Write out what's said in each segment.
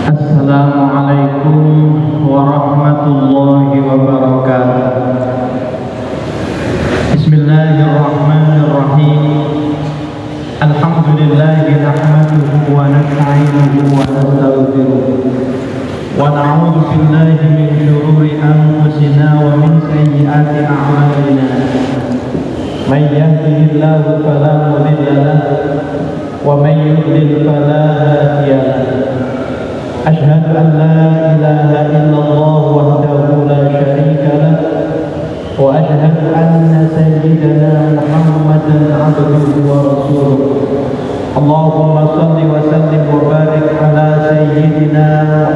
Assalamualaikum warahmatullahi wabarakatuh. Bismillahirrahmanirrahim. Alhamdulillahi nahmaduhu wa nasta'inuhu wa nastaghfiruh wa na'udzu billahi min shururi anfusina wa min sayyiati a'malina. May yahdihillahu fala mudilla lahu wa may yudlil fala hadiya lahu. أشهد أن لا إله إلا الله وحده لا شريك له وأشهد أن سيدنا محمدا عبده ورسوله. اللهم صل وسلم وبارك على سيدنا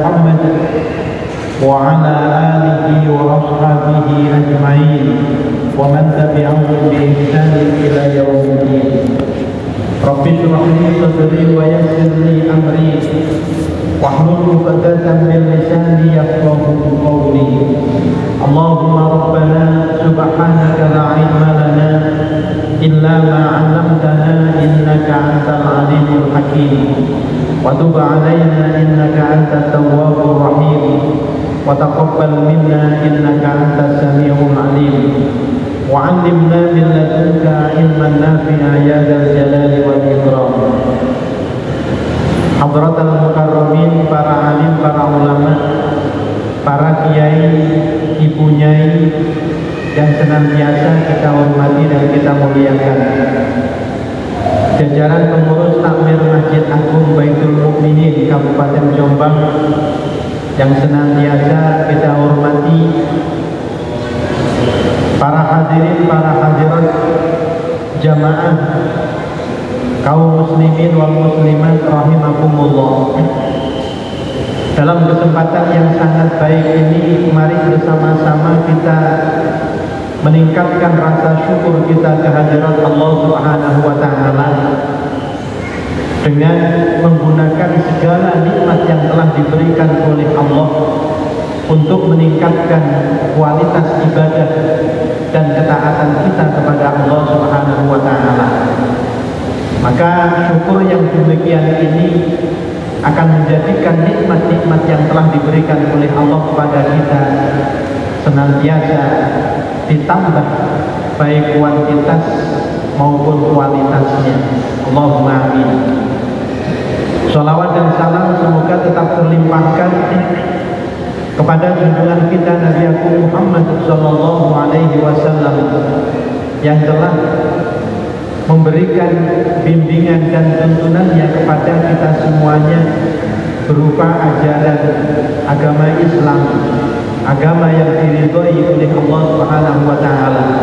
محمد وعلى آله وأصحابه أجمعين ومن تبعهم بإحسان إلى يوم الدين. رب اشرح لي صدري ويسر لي أمري واحلل عقدة من لساني يفقهوا قولي. اللهم ربنا سبحانك لا علم لنا إلا ما علمتنا إنك أنت العليم الحكيم وتب علينا إنك أنت التواب الرحيم وتقبل منا إنك أنت السميع العليم وعلمنا من لدنك علما نافعا يا ذا الجلال والإكرام. Hadratal mukarramin, para alim, para ulama, para kiai, ibu nyai yang senantiasa kita hormati dan kita muliakan. Jajaran pengurus takmir Masjid Agung Baitul Mukminin Kabupaten Jombang yang senantiasa kita hormati, para hadirin, para hadirat jamaah kaum muslimin wal muslimat rahimakumullah. Dalam kesempatan yang sangat baik ini, mari bersama-sama kita meningkatkan rasa syukur kita kehadirat Allah Subhanahu wa taala dengan menggunakan segala nikmat yang telah diberikan oleh Allah untuk meningkatkan kualitas ibadah dan ketaatan kita kepada Allah Subhanahu wa taala. Maka syukur yang demikian ini akan menjadikan nikmat-nikmat yang telah diberikan oleh Allah kepada kita senantiasa ditambah baik kuantitas maupun kualitasnya. Allahumma amin. Shalawat dan salam semoga tetap terlimpahkan kepada junjungan kita Nabi Agung Muhammad sallallahu alaihi wasallam yang telah memberikan bimbingan dan tuntunannya kepada kita semuanya berupa ajaran agama Islam, agama yang diridhoi oleh Allah Subhanahu wa taala.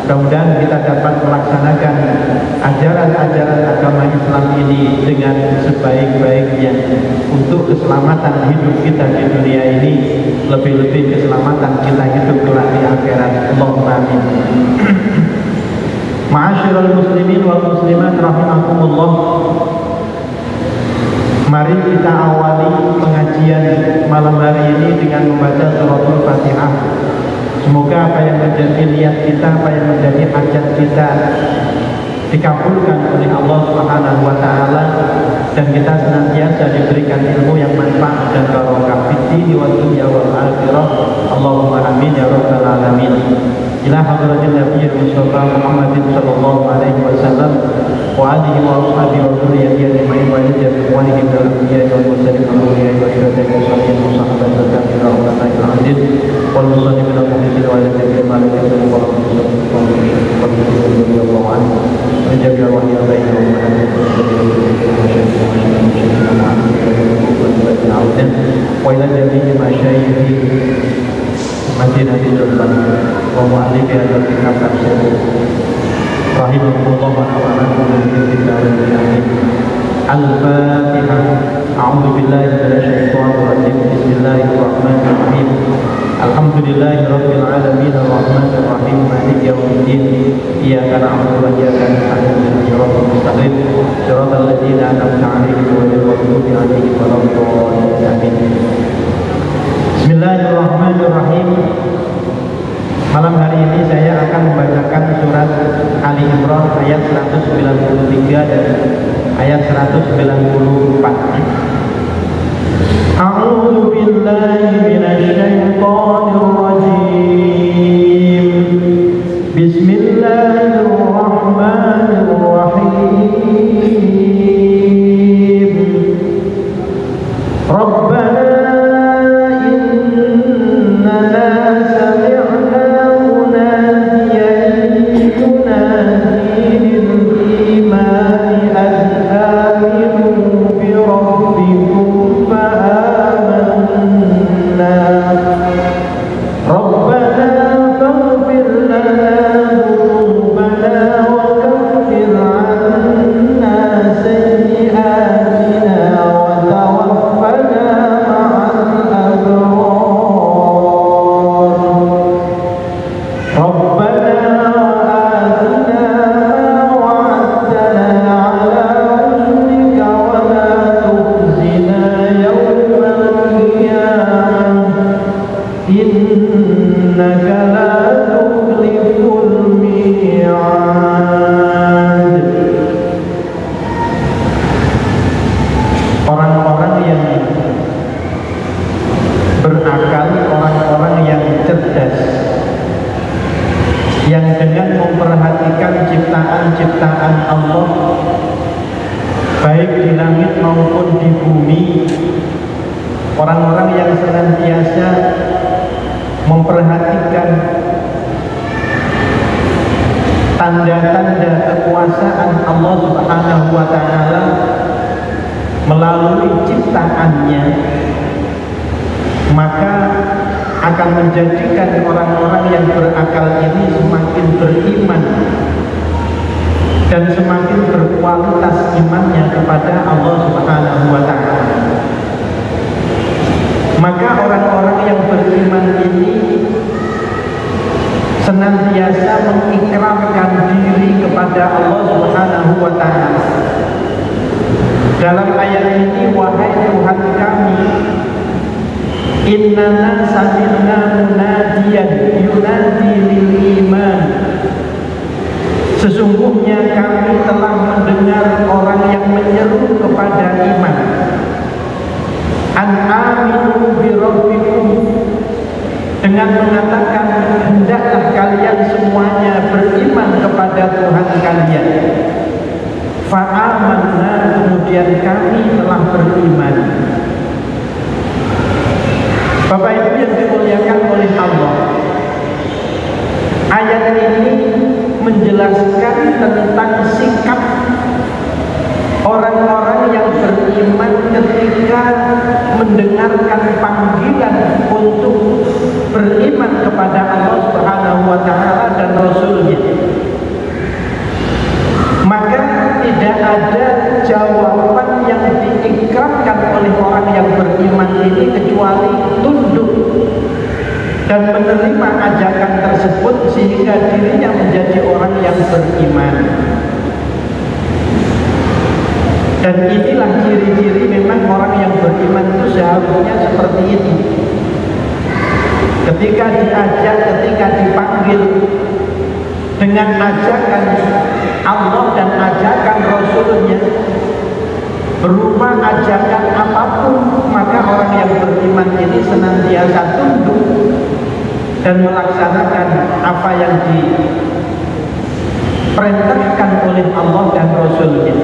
Mudah-mudahan kita dapat melaksanakan ajaran-ajaran agama Islam ini dengan sebaik-baiknya untuk keselamatan hidup kita di dunia ini, lebih-lebih keselamatan kita hidup kelak di akhirat. Allahumma amin. Ma'asyiral muslimin wal muslimat rahimakumullah. Mari kita awali pengajian malam hari ini dengan membaca suratul Fatihah. Semoga apa yang menjadi niat kita, apa yang menjadi hajat kita dikabulkan oleh Allah Subhanahu wa taala dan kita senantiasa diberikan ilmu yang manfaat dan barokah fid dini wad dunya wal akhirah. Allahumma amin ya rabbal alamin. Ila hadratin Nabiyyil Mustafa Muhammadin sallallahu alaihi wasallam wa alihi wa ashabihi wa dzurriyyatihi ajma'in wa ila jami'i minal anbiya'i wal mursalin wal awliya'i wa syuhada'i wa salihin wa sahabati wa tabi'in wa tabi'in aziz wal muslimin wal mu'minin wa ila jami'i malaikati wa rahmatullahi wa barakatuh. Menjaga wahyu bainahum wa ila jami'i masyayikhi Madinatul Jombang wa mu'allif hadal kitab tafsir rahimahullah wa nafa'ana bihi Al-Fatihah. A'udzu billahi minasy syaithanir rajim. Bismillahirrahmanirrahim. Alhamdulillahi rabbil alamin arrahmanir rahim maliki yaumiddin. Iyyaka na'budu wa iyyaka nasta'in ihdinas siratal mustaqim siratal ladzina an'amta 'alaihim ghairil maghdubi 'alaihim waladdallin. Bismillahirrahmanirrahim. Malam hari ini saya akan membacakan surat Ali Imran ayat 193 dan ayat 194. بالله من الشيطان الرجيم بسم الله الرحمن الرحيم ربنا إننا سمعنا مناديا ينادي للإيمان أن آمنوا بربكم فآمنا ربنا فاغفر لنا ذنوبنا وكفر عنا سيئاتنا وتوفنا مع الأبرار ربنا وآتنا ما وعدتنا على رسلك ولا تخزنا يوم القيامة إنك لا تخلف الميعاد. Orang-orang yang berakal, orang-orang yang cerdas, yang dengan memperhatikan ciptaan-ciptaan Allah baik di langit maupun di bumi, orang-orang yang senantiasa memperhatikan tanda-tanda kekuasaan Allah Subhanahu wa ta'ala melalui ciptaannya, maka akan menjadikan orang-orang yang berakal ini semakin beriman dan semakin berkualitas imannya kepada Allah Subhanahu wa ta'ala. Maka orang-orang yang beriman ini senantiasa mengikrarkan diri kepada Allah Subhanahu wa ta'ala. Dalam ayat ini, wahai Tuhan kami, innana sami'na munadiyan yunadi lil iman, sesungguhnya kami telah mendengar orang yang menyeru kepada iman, an aminu bi rabbikum, dengan mengatakan hendaklah kalian semuanya beriman kepada Tuhan kalian. Fa'amanna, kemudian kami telah beriman. Bapak Ibu yang dimuliakan oleh Allah, ayat ini menjelaskan tentang sikap orang-orang yang beriman ketika mendengarkan panggilan untuk beriman kepada Allah Subhanahu wa ta'ala dan Rasulnya. Maka tidak ada jawaban yang diikrarkan oleh orang yang beriman ini kecuali tunduk dan menerima ajakan tersebut sehingga dirinya menjadi orang yang beriman. Dan inilah ciri-ciri memang orang yang beriman itu seharusnya seperti ini. Ketika diajak, ketika dipanggil dengan ajakan Allah dan ajakan Rasulnya, berupa ajakan apapun, maka orang yang beriman ini senantiasa tunduk dan melaksanakan apa yang diperintahkan oleh Allah dan Rasulnya.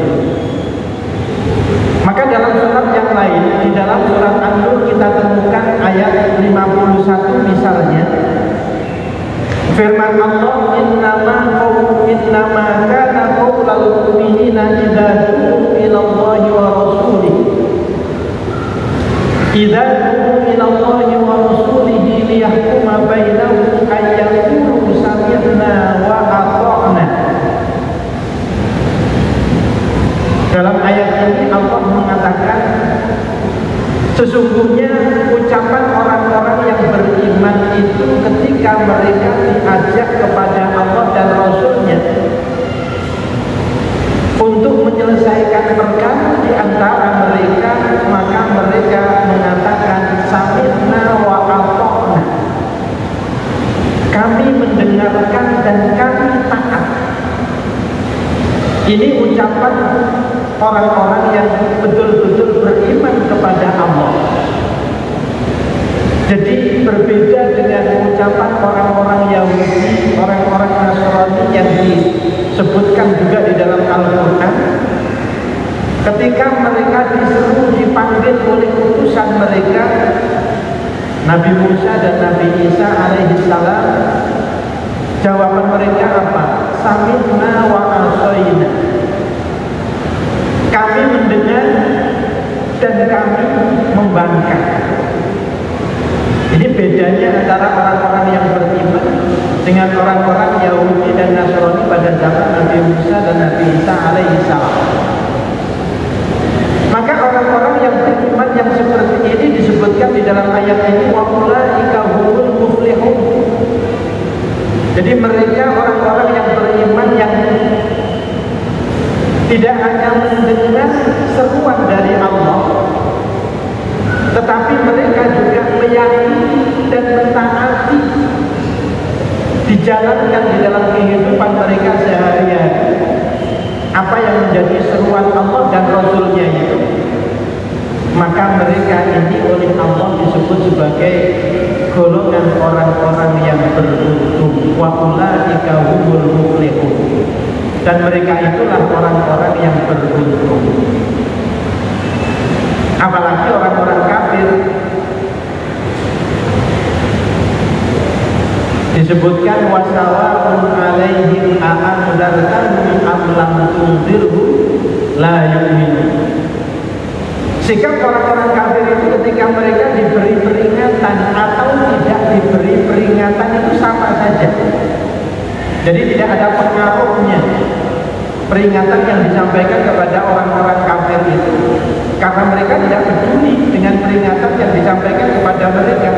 Maka dalam surat yang lain, di dalam surat An-Nur kita temukan ayat 51 misalnya, firman Allah, innama kana qaulal mu'minina idza du'u ila Allahi wa rasulih liyahkuma bainahum ay yaqulu sami'na wa ata'na. Dalam ayat ini Allah mengatakan sesungguhnya ucapan orang-orang yang beriman itu ketika mereka diajak kepada Allah dan Rasulnya untuk menyelesaikan perkara di antara mereka, maka mereka mengatakan sami'na wa ata'na, kami mendengarkan dan kami taat. Ini ucapan orang-orang yang betul-betul beriman kepada Allah. utusan mereka Nabi Musa dan Nabi Isa alaihi salam, jawaban mereka apa? Sami'na wa asoina. Kami mendengar dan kami membangkang. Ini bedanya antara orang-orang yang beriman dengan orang-orang Yahudi dan Nasrani pada zaman Nabi Musa dan Nabi Isa alaihi salam. Maka orang-orang yang beriman yang seperti ini disebutkan di dalam ayat ini, wa ulaika humul muflihun. Jadi mereka orang-orang yang beriman yang tidak hanya mendengar seruan dari Allah, tetapi mereka juga meyakini dan mentaati, dijalankan di dalam kehidupan mereka sehari-hari apa yang menjadi seruan Allah dan Rasulnya itu. Maka mereka ini oleh Allah disebut sebagai golongan orang-orang yang beruntung. Wa ulaika humul muflihun. Dan mereka itulah orang-orang yang beruntung. Apalagi orang-orang kafir, disebutkan wasawa'un alaihim a'anzartahum am lam tunzirhum la yu'minun. Sikap orang-orang kafir itu ketika mereka diberi peringatan atau tidak diberi peringatan itu sama saja. Jadi tidak ada pengaruhnya peringatan yang disampaikan kepada orang-orang kafir itu, karena mereka tidak peduli dengan peringatan yang disampaikan kepada mereka.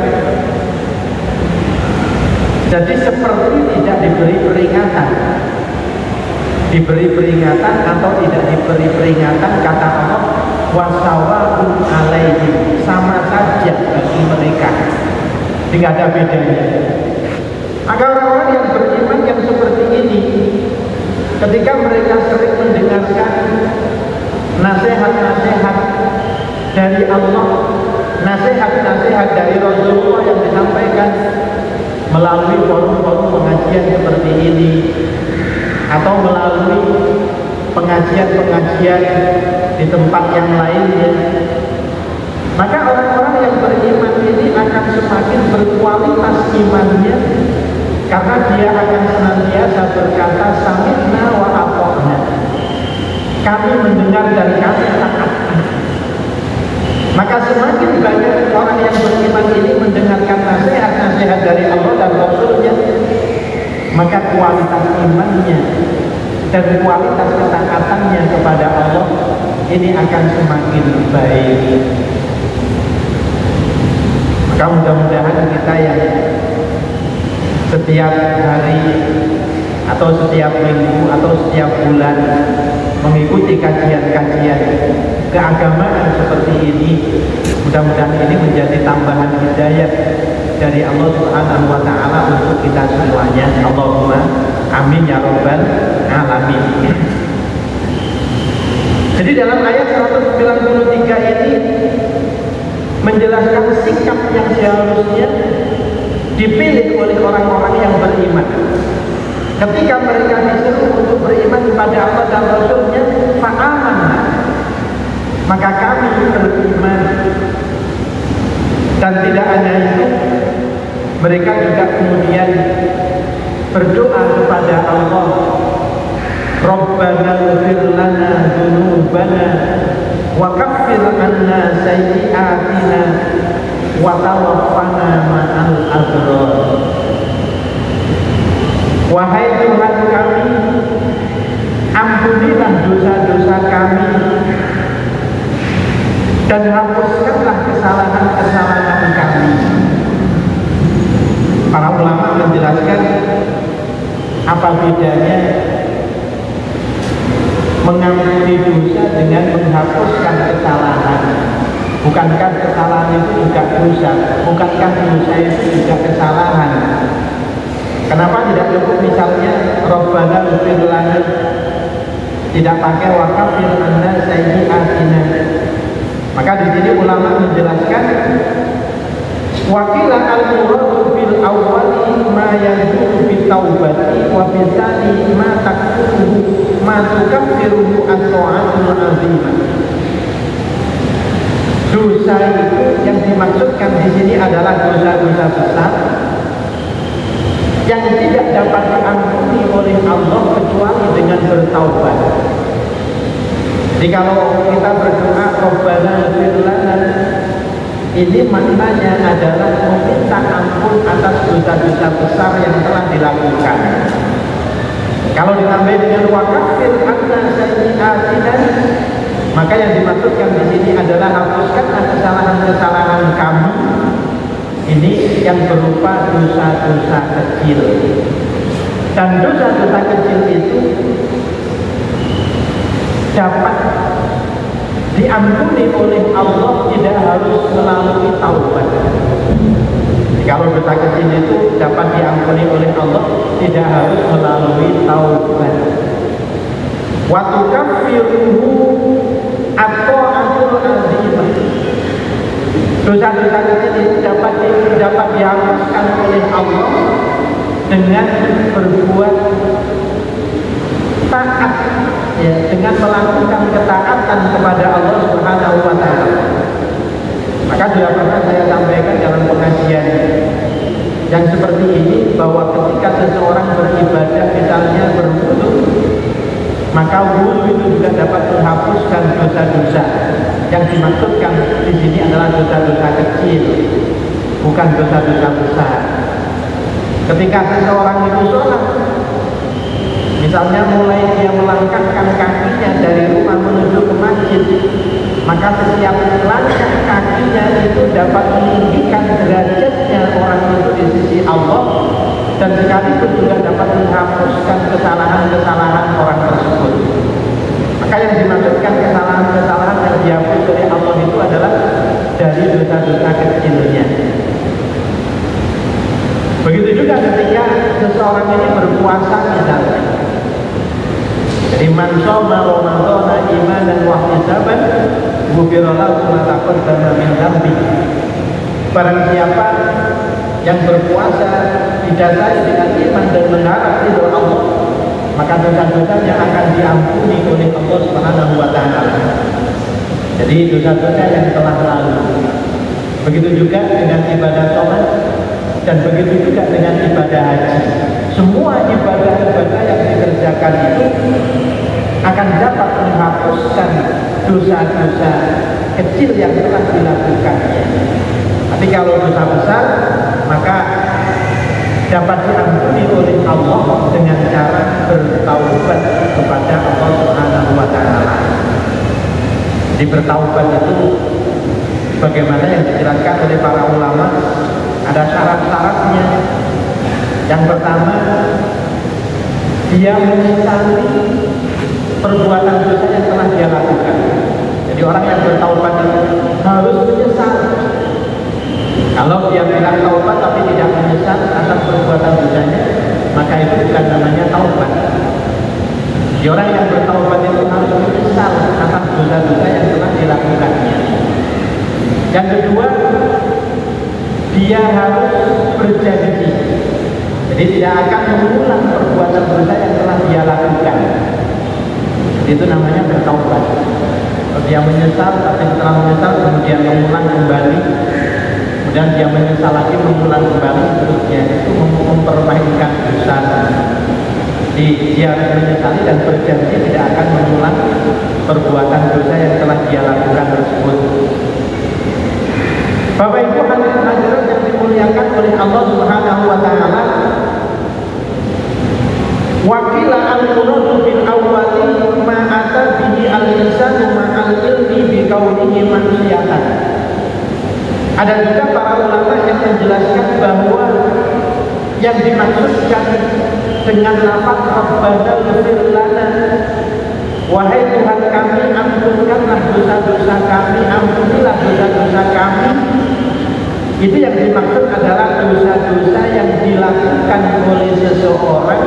Jadi seperti tidak diberi peringatan. Diberi peringatan atau tidak diberi peringatan, kata Allah, wasawa'un alaihim, sama saja bagi mereka, tidak ada bedanya. Maka orang-orang yang beriman yang seperti ini, ketika mereka sering mendengarkan nasihat-nasihat dari Allah, nasihat-nasihat dari Rasulullah yang disampaikan melalui forum-forum pengajian seperti ini, atau melalui pengajian-pengajian di tempat yang lainnya, maka orang-orang yang beriman ini akan semakin berkualitas imannya, karena dia akan senantiasa berkata sami'na wa ata'na, kami mendengar dan kami taat. Maka semakin banyak orang yang beriman ini mendengarkan nasihat-nasihat dari Allah dan Rasulnya, maka kualitas imannya dan kualitas ketaatannya kepada Allah ini akan semakin baik. Maka mudah-mudahan kita yang setiap hari atau setiap minggu atau setiap bulan mengikuti kajian-kajian keagamaan seperti ini, mudah-mudahan ini menjadi tambahan hidayah dari Allah Subhanahu wa ta'ala untuk kita semuanya. Allahumma amin ya rabbal alamin. Jadi dalam ayat 193 ini menjelaskan sikap yang seharusnya dipilih oleh orang-orang yang beriman. Ketika mereka disuruh untuk beriman kepada Allah dan Rasulnya, fa'amanna, maka kami beriman. Dan tidak hanya itu, mereka juga kemudian berdoa kepada Allah, Rabbana ighfir lana dzunubana wa kaffir 'anna sayyi'atina wa tawaffana ma'al abrar. Wahai Tuhan kami, ampunilah dosa-dosa kami dan hapuskanlah kesalahan-kesalahan kami. Para ulama menjelaskan apa bedanya mengampuni dosa dengan menghapuskan kesalahan. Bukankah kesalahan itu juga dosa? Bukankah dosa itu juga kesalahan? Kenapa tidak cukup misalnya Rabbana ighfir lana, tidak pakai wa kaffir 'anna sayyi'atina? Maka di sini ulama menjelaskan wakila al-muradu bil awwali ma yadhuru bit taubati wa bil tsani ma takfuruhu ma tukaffiruhu at-ta'atul 'azimah. Dosa itu dimaksudkan di sini adalah dosa-dosa besar yang tidak dapat diampuni oleh Allah kecuali dengan bertaubat. Jadi kalau kita berdoa Rabbana ighfir lana, ini maknanya adalah meminta ampun atas dosa-dosa besar yang telah dilakukan. Kalau ditambah dengan wa kaffir anna sayyi'atina, maka yang dimaksudkan di sini adalah hapuskanlah kesalahan-kesalahan kami ini yang berupa dosa-dosa kecil. Dan dosa-dosa kecil itu dapat diampuni oleh Allah tidak harus melalui taubat. Kalau dosa kecil itu dapat diampuni oleh Allah tidak harus melalui taubat. Wa tukaffiruhu at-ta'atul azimah. Dosa-dosa kecil itu dapat dihapuskan oleh Allah dengan berbuat taat, ya, dengan melakukan ketaatan kepada Allah Subhanahu wa taala. Maka sudah pernah saya sampaikan dalam pengajian yang seperti ini, bahwa ketika seseorang beribadah misalnya berwudu, maka wudu itu juga dapat menghapuskan dosa-dosa. Yang dimaksudkan di sini adalah dosa-dosa kecil, bukan dosa-dosa besar. Ketika seseorang itu sholat, misalnya mulai dia melangkahkan kakinya dari rumah menuju ke masjid, maka setiap langkah kakinya itu dapat meninggikan derajatnya orang itu di sisi Allah, dan sekaligus juga dapat menghapuskan kesalahan-kesalahan orang tersebut. Maka yang dimaksudkan kesalahan-kesalahan yang dihapus oleh Allah itu adalah dari dosa-dosa kecilnya. Begitu juga ketika seseorang ini berpuasa misalnya. Jadi man shoma ramadhana imanan wa ihtisaban ghufira lahu ma taqaddama min dhanbi. Barang siapa yang berpuasa didasari dengan iman dan mengharap ridho Allah, maka dosa-dosanya akan diampuni oleh Allah Subhanahu wa taala. Jadi dosa-dosa yang telah lalu. Begitu juga dengan ibadah sholat, dan begitu juga dengan ibadah haji. Semua ibadah-ibadah yang dikerjakan itu akan dapat menghapuskan dosa-dosa kecil yang telah dilakukannya. Tapi kalau dosa besar, maka dapat diampuni oleh Allah dengan cara bertaubat kepada Allah Subhanahu wa taala. Jadi bertaubat itu bagaimana yang dijelaskan oleh para ulama, ada syarat-syaratnya. Yang pertama, dia menyesali perbuatan dosa yang telah dia lakukan. Jadi orang yang bertaubat itu harus menyesal. Kalau dia bilang taubat tapi tidak menyesal atas perbuatan dosanya, maka itu bukan namanya taubat. Jadi orang yang bertaubat itu harus menyesal atas dosa-dosa yang telah dilakukannya. Yang kedua, dia harus berjanji, jadi tidak akan mengulang perbuatan dosa yang telah dia lakukan. Itu namanya bertaubat. Kalau dia menyesal, tapi setelah menyesal kemudian mengulang kembali, kemudian dia menyesal lagi mengulang kembali, seterusnya, itu memperbaikan dosa. Jadi dia harus menyesali dan berjanji tidak akan mengulang perbuatan dosa yang telah dia lakukan tersebut. Bapak Ibu hadirin yang dimuliakan oleh Allah Subhanahu wa taala, wakila al-muradu bil awwali ma ata bihi al-insanu ma'al ilmi bi kaunihi manusiatan. Ada juga para ulama yang menjelaskan bahwa yang dimaksudkan dengan lafaz Rabbana ighfir lana, wahai Tuhan kami, ampunkanlah dosa-dosa kami, ampunilah dosa-dosa kami, itu yang dimaksud adalah dosa-dosa yang dilakukan oleh seseorang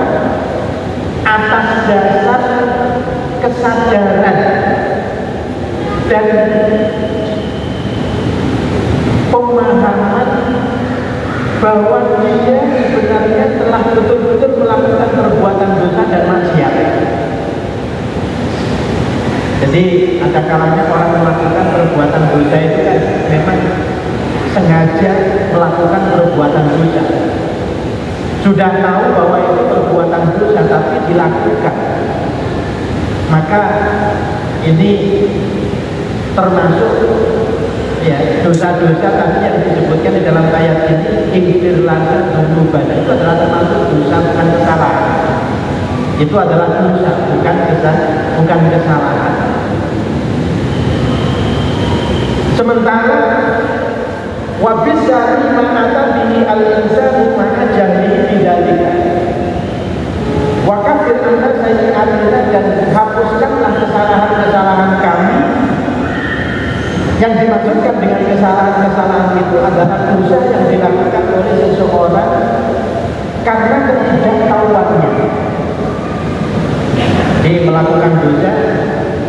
atas dasar kesadaran dan pemahaman bahwa dia sebenarnya telah betul-betul melakukan perbuatan dosa dan maksiat. Jadi ada kalanya orang melakukan perbuatan dosa itu kan memang dosa tapi dilakukan, maka ini termasuk ya dosa-dosa tadi yang disebutkan di dalam ayat ini, ighfir lana dzunubana, itu adalah termasuk dosa, bukan kesalahan. Itu adalah dosa, bukan kesalahan. Sementara wabisari ma'ata bihi al-insanu ma'a jahlihi bidzalika wa kafir anna sayyi'atina, dan hapuskanlah kesalahan-kesalahan kami. Yang dimaksudkan dengan kesalahan-kesalahan itu adalah dosa yang dilakukan oleh seseorang karena ketidaktahuannya. Dia melakukan dosa,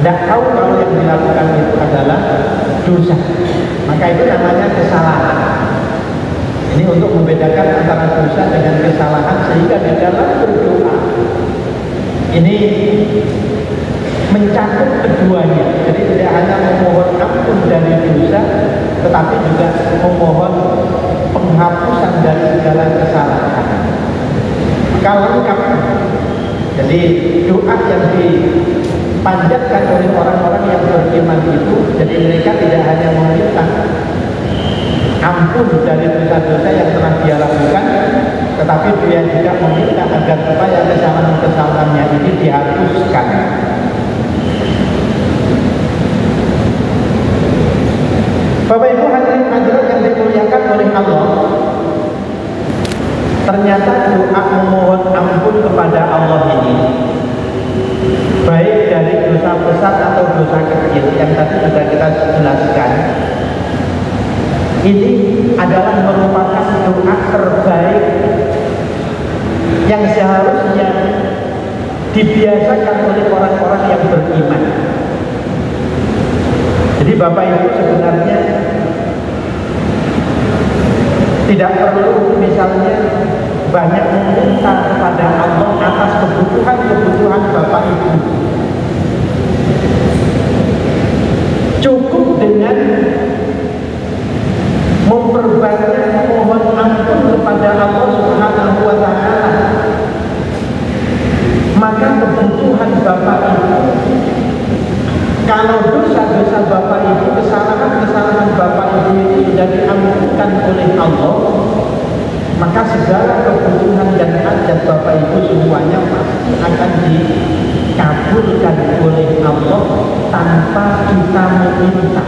tidak tahu kalau yang dilakukan itu adalah dosa, maka itu namanya kesalahan. Ini untuk membedakan antara dosa dengan kesalahan, sehingga di dalam berdoa ini mencakup keduanya. Jadi tidak hanya memohon ampun dari dosa, tetapi juga memohon penghapusan dari segala kesalahan. Kalau lengkap. Jadi doa yang dipanjatkan oleh orang-orang yang beriman itu, jadi mereka tidak hanya meminta ampun dari dosa-dosa yang telah dia lakukan, tetapi dia juga meminta agar supaya kesalahan-kesalahannya ini dihapuskan. Bapak Ibu hadirin hadirat yang dimuliakan oleh Allah, ternyata doa memohon ampun kepada Allah ini, baik dari dosa besar atau dosa kecil yang tadi sudah kita jelaskan, ini adalah merupakan doa terbaik yang seharusnya dibiasakan oleh orang-orang yang beriman. Jadi Bapak Ibu sebenarnya tidak perlu misalnya banyak meminta kepada Allah atas kebutuhan-kebutuhan Bapak Ibu. Cukup dengan memperbanyak mohon ampun kepada Allah Subhanahu wa Ta'ala, maka kebutuhan Bapak Ibu, kalau dosa-dosa Bapak Ibu, kesalahan-kesalahan Bapak Ibu itu sudah diampunkan oleh Allah, maka segala kebutuhan dan hajat Bapak Ibu semuanya pasti akan dikabulkan oleh Allah tanpa kita meminta.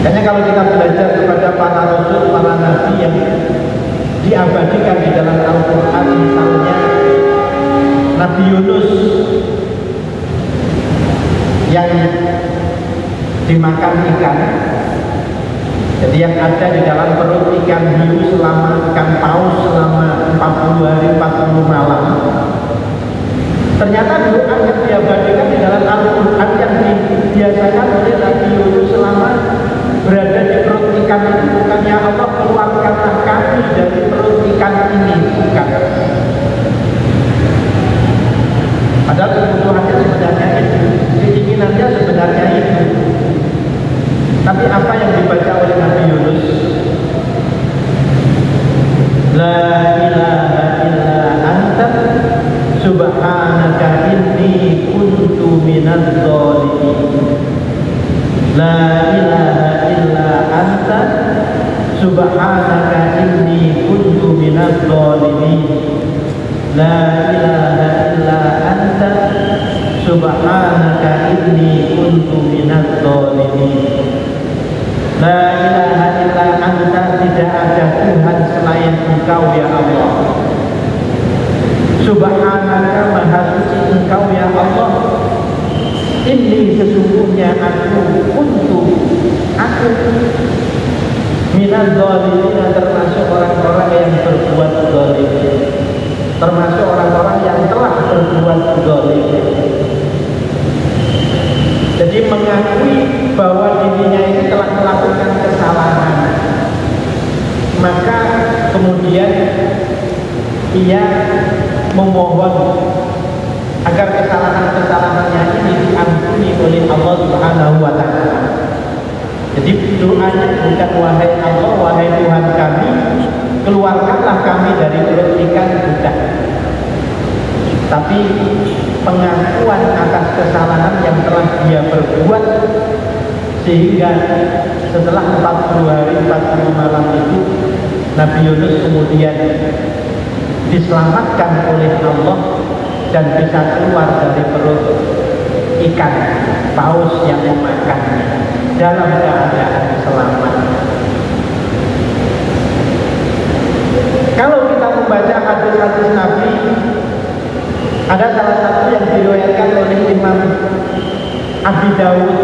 Karena kalau kita belajar kepada para rasul, para nabi yang diabadikan di dalam Al-Quran, misalnya Nabi Yunus yang dimakan ikan, jadi yang ada di dalam perut ikan hiu selama ikan paus selama 40 hari 40 malam. Ternyata doa yang diabadikan di dalam Al-Quran yang dibiasakan oleh Nabi Yunus selama berada di perut ikan itu bukan, ya Allah keluarkanlah kami dari perut ikan ini, bukan. Padahal kebutuhannya sebenarnya itu, keinginannya sebenarnya itu. Tapi apa yang dibaca oleh Nabi Yunus? La ilaha illa anta subhanaka inni kuntu minadh dhalimin. La ilaha illa anta subhanaka inni kuntu minadh dhalimin. La ilaha illa anta subhanaka inni kuntu minadh dhalimin. La ilaha illa anta, tidak ada Tuhan selain Engkau ya Allah. Subhanaka, maha suci Engkau ya Allah. Ini sesungguhnya aku minadh dhalimin, termasuk orang-orang yang berbuat zalim, termasuk orang-orang yang telah berbuat zalim. Jadi mengakui bahwa dirinya ini telah melakukan kesalahan, maka kemudian ia memohon agar kesalahan-kesalahannya ini diampuni oleh Allah Subhanahu wa Ta'ala. Jadi doanya bukan wahai Allah, wahai Tuhan kami, keluarkanlah kami dari perut ikan, bukan. tapi pengakuan atas kesalahan yang telah dia perbuat, sehingga setelah 40 hari 40 malam itu Nabi Yunus kemudian diselamatkan oleh Allah dan bisa keluar dari perut ikan paus yang memakannya dalam keadaan selamat. Kalau kita membaca hadis-hadis Nabi, ada salah satu yang diriwayatkan oleh Imam Abi Dawud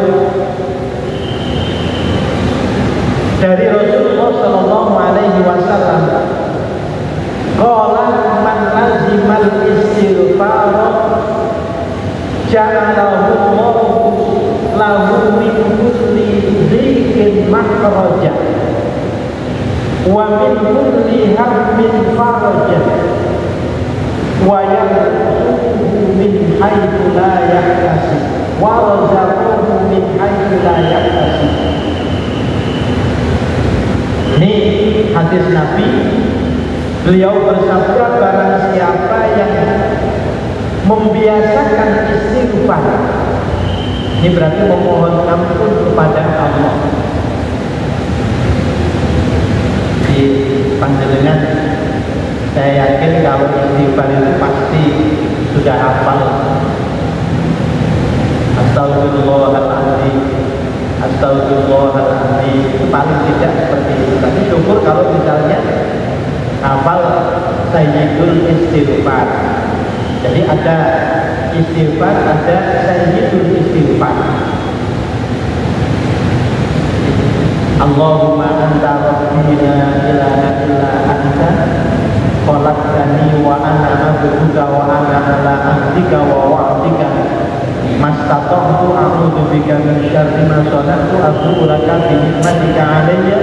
dari Rasulullah Shallallahu Alaihi Wasallam, qala man lazimal istighfar ja'alahu lahu min kulli dhikin makhraja wa min kulli hammin faraja wa yarzuquhu min haitsu la yahtasib wa razaqahu min haitsu la yahtasib. Ini hadis Nabi. Beliau bersabda, barang siapa yang membiasakan istighfar, ini berarti memohon ampun kepada Allah. Di panjenengan, saya yakin kalau istighfar itu pasti sudah hafal. Astagfirullahaladzim, astagfirullahaladzim, paling tidak seperti itu. Tapi syukur kalau misalnya hafal sayyidul istighfar. Jadi ada istighfar, ada sayyidul istighfar. Allahumma anta rabbi la ilaha illa anta khalaqtani wa ana abduka wa ana ala ahdika wa wa'dika mastata'tu a'udzu bika min syarri ma sana'tu abu'u laka bi ni'matika 'alayya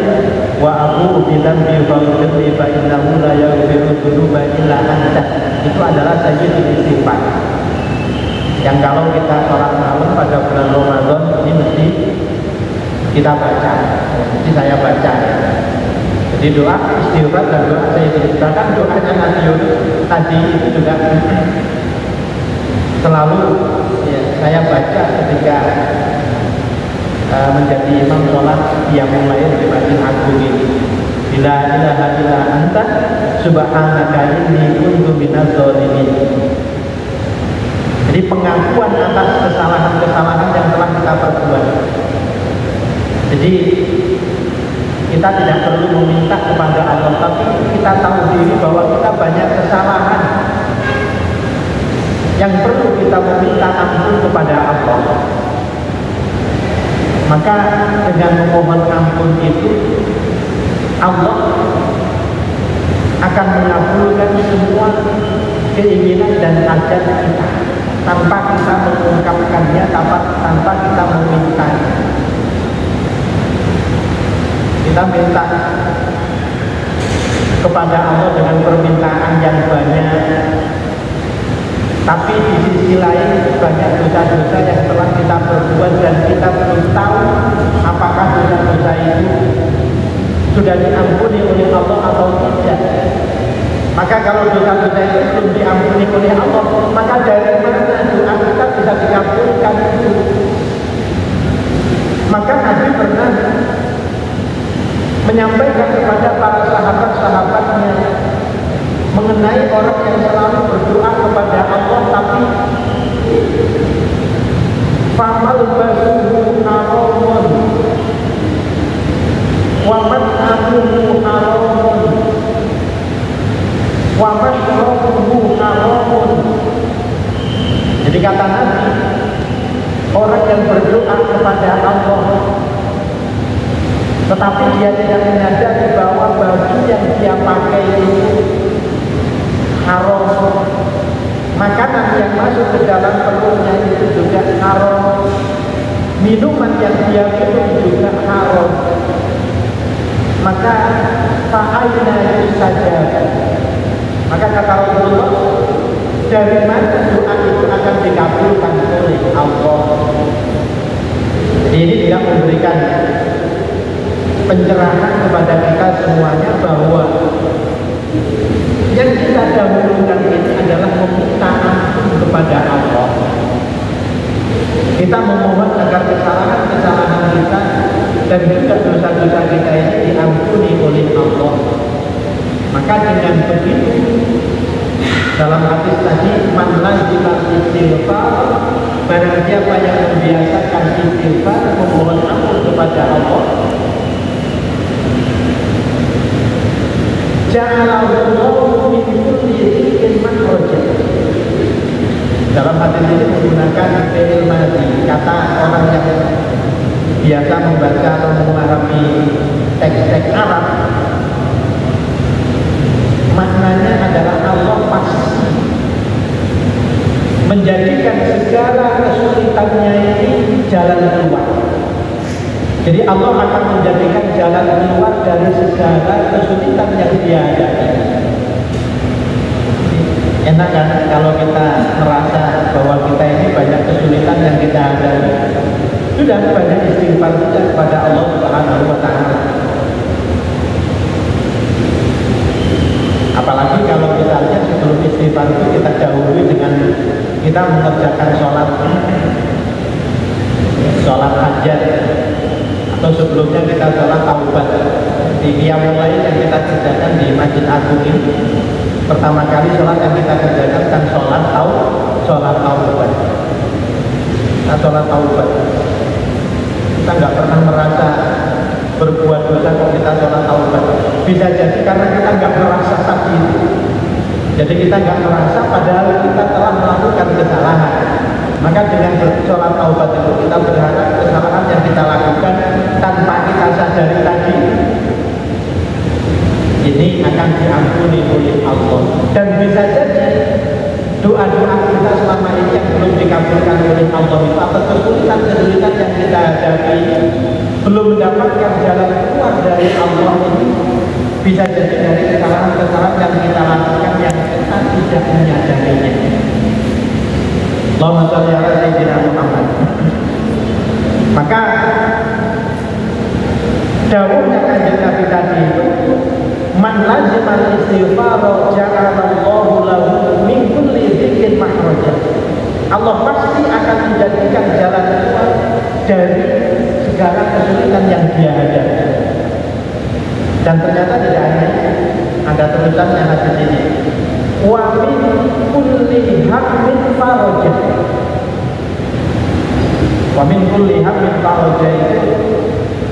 wa abu'u bi dhanbi faghfirli fa innahu la yaghfiru dzunuba illa anta. Itu adalah sayyidul istighfar yang kalau kita sholat malam pada bulan Ramadan ini mesti kita baca, mesti saya baca. Jadi doa istighfar dan doa sayyidul istighfar, kan doanya Nabi Yunus tadi itu juga selalu ya, saya baca ketika menjadi imam sholat yang mulai di Masjid Agung ini. La ilaha illa anta subhanaka inni kuntu minadz dzalimin. Jadi pengakuan atas kesalahan-kesalahan yang telah kita perbuat. Jadi kita tidak perlu meminta kepada Allah, tapi kita tahu diri bahwa kita banyak kesalahan yang perlu kita meminta ampun kepada Allah. Maka dengan memohon ampun itu Allah akan mengabulkan semua keinginan dan hajat kita tanpa kita mengungkapkannya, tanpa kita memintanya. Kita minta kepada Allah dengan permintaan yang banyak, tapi di sisi lain banyak dosa-dosa yang telah kita perbuat dan kita belum tahu apakah dosa-dosa itu sudah diampuni oleh Allah atau tidak. Maka kalau dosa-dosa itu belum diampuni oleh Allah, maka dari mana doa kita bisa dikabulkan itu? Maka Nabi pernah menyampaikan kepada para sahabat-sahabatnya mengenai orang yang selalu berdoa kepada Allah tapi famal basuhu haramun wa mat'amuhu haramun wa mashrabuhu haramun. Jadi kata Nabi, orang yang berdoa kepada Allah tetapi dia tidak menyadari bahwa baju yang dia pakai itu haram, makanan yang masuk ke dalam perutnya itu juga haram, minuman yang dia minum juga haram, maka fa'aina saja. Maka kata Rasulullah, dari mana doa itu akan dikabulkan oleh Allah? Jadi ini tidak memberikan pencerahan kepada kita semuanya bahwa yang kita dahulukan ini adalah meminta ampun kepada Allah. Kita memohon agar kesalahan-kesalahan kita dan juga dosa-dosa kita ini diampuni oleh Allah. Maka dengan begitu, dalam hadis tadi, man lazima istighfar, barang siapa yang membiasakan istighfar, memohon ampun kepada Allah, ja'alallahu min kulli dhiqin makhraja. Dalam hadis ini menggunakan fi'il madhi, kata orang yang biasa membaca atau memahami teks-teks Arab. Maknanya adalah Allah pasti menjadikan segala kesulitannya ini jalan keluar. Jadi Allah akan menjadikan jalan keluar dari segala kesulitan yang dia hadapi. Enak kan kalau kita merasa bahwa kita ini banyak kesulitan yang kita hadapi, sudah banyak istighfar saja kepada Allah Subhanahu wa Ta'ala. Apalagi kalau kita lihat sebelum istighfar itu kita dahului dengan kita mengerjakan sholat hajat, atau sebelumnya kita sholat taubat. Di qiyamul lail yang kita kerjakan di Masjid Agung ini, pertama kali sholat yang kita kerjakan kan sholat taubat. Nah, sholat taubat kita nggak pernah merasa berbuat dosa kalau kita sholat taubat. Bisa jadi karena kita nggak merasa saat itu. Jadi kita nggak merasa padahal kita telah melakukan kesalahan. Maka dengan sholat taubat itu kita berharap kesalahan yang kita lakukan tanpa kita sadari tadi ini akan diampuni oleh Allah. Dan bisa jadi doa-doa kita selama ini yang belum dikabulkan oleh Allah itu, atau kesulitan-kesulitan yang kita hadapi belum mendapatkan jalan keluar dari Allah ini, bisa jadi dari kesalahan-kesalahan yang kita lakukan yang kita tidak menyadarinya. Allahumma sholli ala sayyidina Muhammad. Maka dawuhnya kanjeng Nabi tadi itu, man lazimal istighfar ja'alallahu lahu min kulli dhiqin makhraja. Allah pasti akan menjadikan jalan keluar dari segala kesulitan yang dia hadapi. Dan ternyata tidak hanya ada tulisannya hadis ini, wa min kulli hammin faraja. Wa min kulli hammin faraja itu,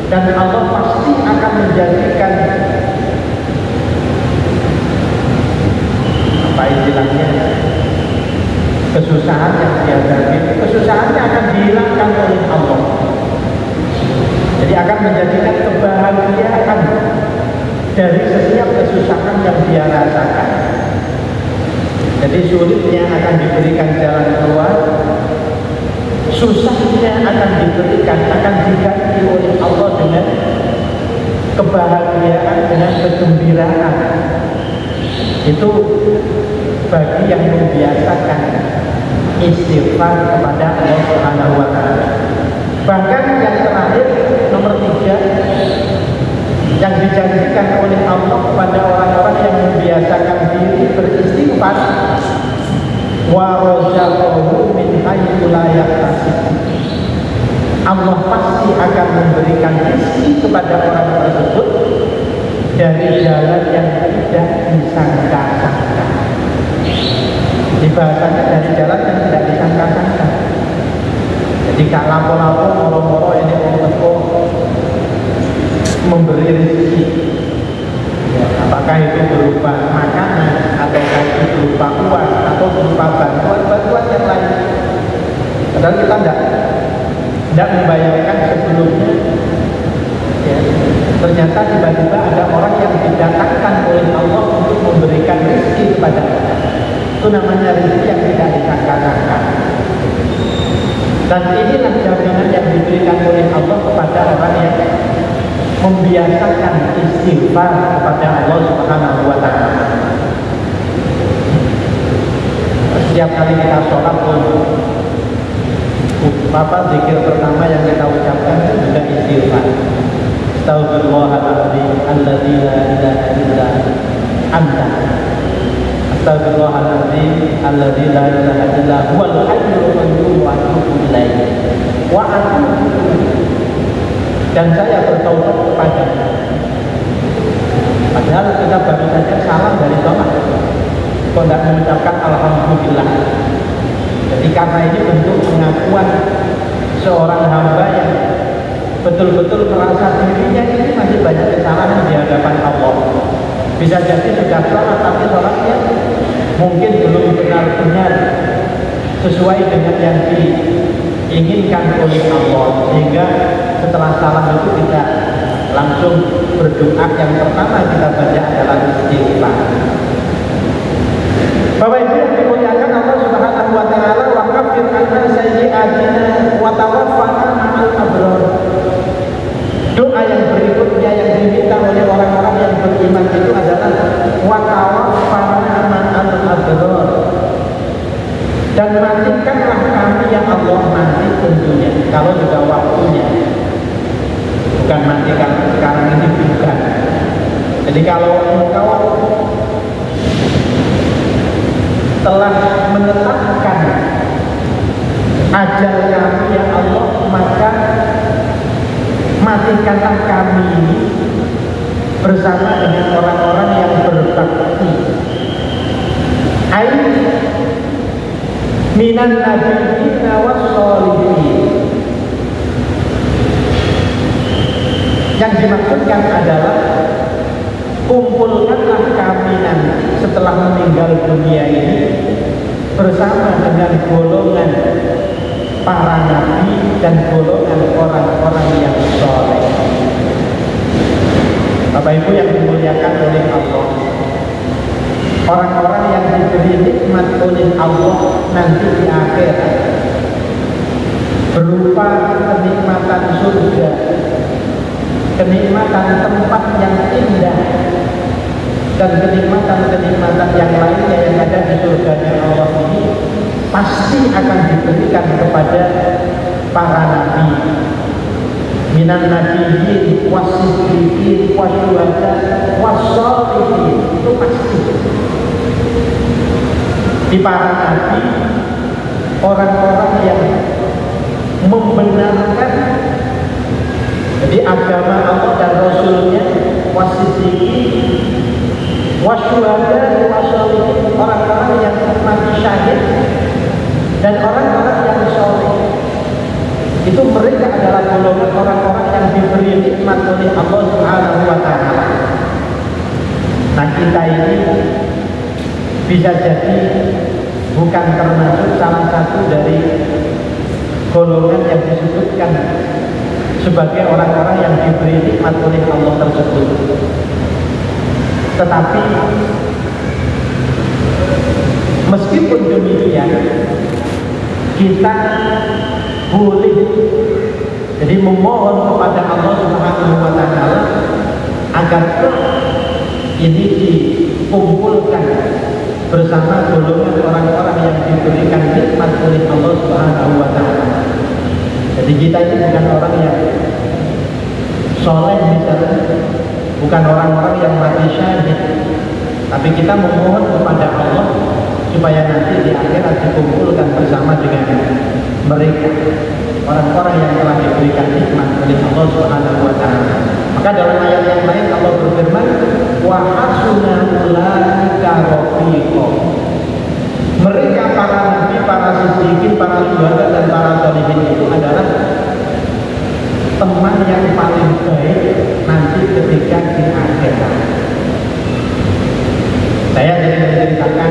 dan Allah pasti akan menjadikan apa istilahnya, kesusahan yang dihadapi, kesusahannya akan dihilangkan oleh Allah. Jadi akan menjadikan kebahagiaan dari setiap kesusahan yang dia rasakan. Jadi sulitnya akan diberikan jalan keluar, susahnya akan diganti oleh Allah dengan kebahagiaan, dengan kegembiraan. Itu bagi yang membiasakan istighfar kepada Allah Subhanahu wa Ta'ala. Bahkan yang terakhir, nomor 3, yang dijanjikan oleh Allah kepada orang-orang yang membiasakan diri beristighfar, wa razaqahu min haitsu la yahtasib. Allah pasti akan memberikan rezeki kepada orang tersebut dari jalan yang tidak disangka-sangka. Dibahasakan dari jalan yang tidak disangka-sangka. Jadi gak lapo-lapo moro-moro ini memberi rezeki. Ya, apakah itu berupa makanan, atau itu berupa uang, atau berupa bantuan yang lain. Padahal kita tidak membayangkan sebelumnya. Ya, ternyata tiba-tiba ada orang yang didatangkan oleh Allah untuk memberikan rezeki kepada kita. Itu namanya rezeki yang tidak disangka-sangka. Dan inilah jaminan yang diberikan oleh Allah kepada orang yang membiasakan istighfar kepada Allah Subhanahu wa Ta'ala. Setiap kali kita sholat pun, zikir pertama yang kita ucapkan itu juga istighfar. Astaghfirullahaladzim alladzi la ilaha illa anta. Astagfirullahaladzim alladzi la ilaha illa huwal hayyul qayyum wa atubu ilaihi wa atubu ilaihi. Dan saya bertaubat kepadanya. Padahal kita baru saja salam dari sholat, kok tidak mengucapkan alhamdulillah. Jadi karena ini bentuk pengakuan seorang hamba yang betul-betul merasa dirinya ini masih banyak kesalahan di hadapan Allah. Bisa jadi sudah sholat tapi sholatnya mungkin belum benar-benar sesuai dengan yang diinginkan oleh Allah, sehingga setelah salam itu kita langsung berdoa. Yang pertama kita baca adalah istighfar. Bapak Ibu yang dimuliakan Allah Subhanahu wa taala, wa kaffir anna sayyi'atina wa tawaffana ma'al abrar. Doa yang berikutnya yang diminta oleh orang-orang yang beriman itu adalah wa tawaffana ma'al abrar. Dan matikanlah kami ya Allah, mati tentunya kalau sudah waktunya. Bukan mati karena sekarang ini, bukan. Jadi kalau engkau telah menetapkan ajal kami ya Allah, maka matikanlah kami ini bersama dengan orang-orang yang berbakti. Ai minan nabiyyin was-sholihin. Yang dimaksudkan adalah kumpulkanlah kami nanti setelah meninggal dunia ini bersama dengan golongan para nabi dan golongan orang-orang yang soleh. Bapak Ibu yang dimuliakan oleh Allah, orang-orang yang diberi nikmat oleh Allah nanti di akhirat berupa kenikmatan surga, kenikmatan tempat yang indah, dan kenikmatan-kenikmatan yang lainnya yang ada di surganya Allah ini pasti akan diberikan kepada para nabi. Minan nabiyyin wasiddiqin wasyuhada wassalihin, itu pasti. Di para nabi, orang-orang yang membenarkan jadi agama Allah dan Rasulnya, wasiddiqin wasyuhada wassalihin, orang-orang yang mati syahid dan orang-orang yang soleh. Itu mereka adalah golongan orang-orang yang diberi nikmat oleh Allah Subhanahu wa taala. Nah, kita ini bisa jadi bukan termasuk salah satu dari golongan yang disebutkan sebagai orang-orang yang diberi nikmat oleh Allah tersebut. Tetapi meskipun demikian, kita boleh jadi memohon kepada Allah Subhanahu wa taala agar ini dikumpulkan bersama golongan orang-orang yang diberikan nikmat oleh Allah Subhanahu wa taala. Jadi kita ini bukan orang yang soleh misalnya, bukan orang-orang yang mati syahid, tapi kita memohon kepada Allah supaya nanti di akhirat dikumpulkan bersama dengan mereka, orang-orang yang telah diberikan nikmat oleh Allah Subhanahu wa taala. Maka dalam ayat yang lain Allah berfirman, wa hasuna ulaika rafiqa. Mereka para nabi, para siddiqin, para syuhada dan para sholihin itu adalah teman yang paling baik nanti ketika di akhirat. Saya jadi menceritakan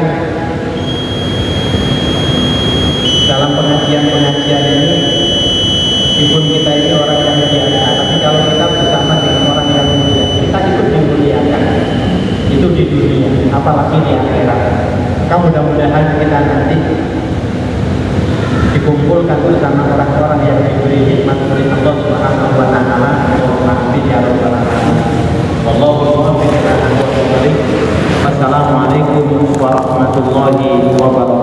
dalam pengajian-pengajian ini, meskipun kita ini orang yang biasa, tapi kalau kita bersama dengan orang yang mulia, kita ikut dimuliakan. Itu di dunia, apalagi di akhirat. Maka mudah-mudahan kita nanti dikumpulkan bersama orang-orang yang diberi nikmat oleh Allah Subhanahu wa taala. Amin ya rabbal alamin. Wallahu a'lam bishawab. Wassalamualaikum warahmatullahi wabarakatuh.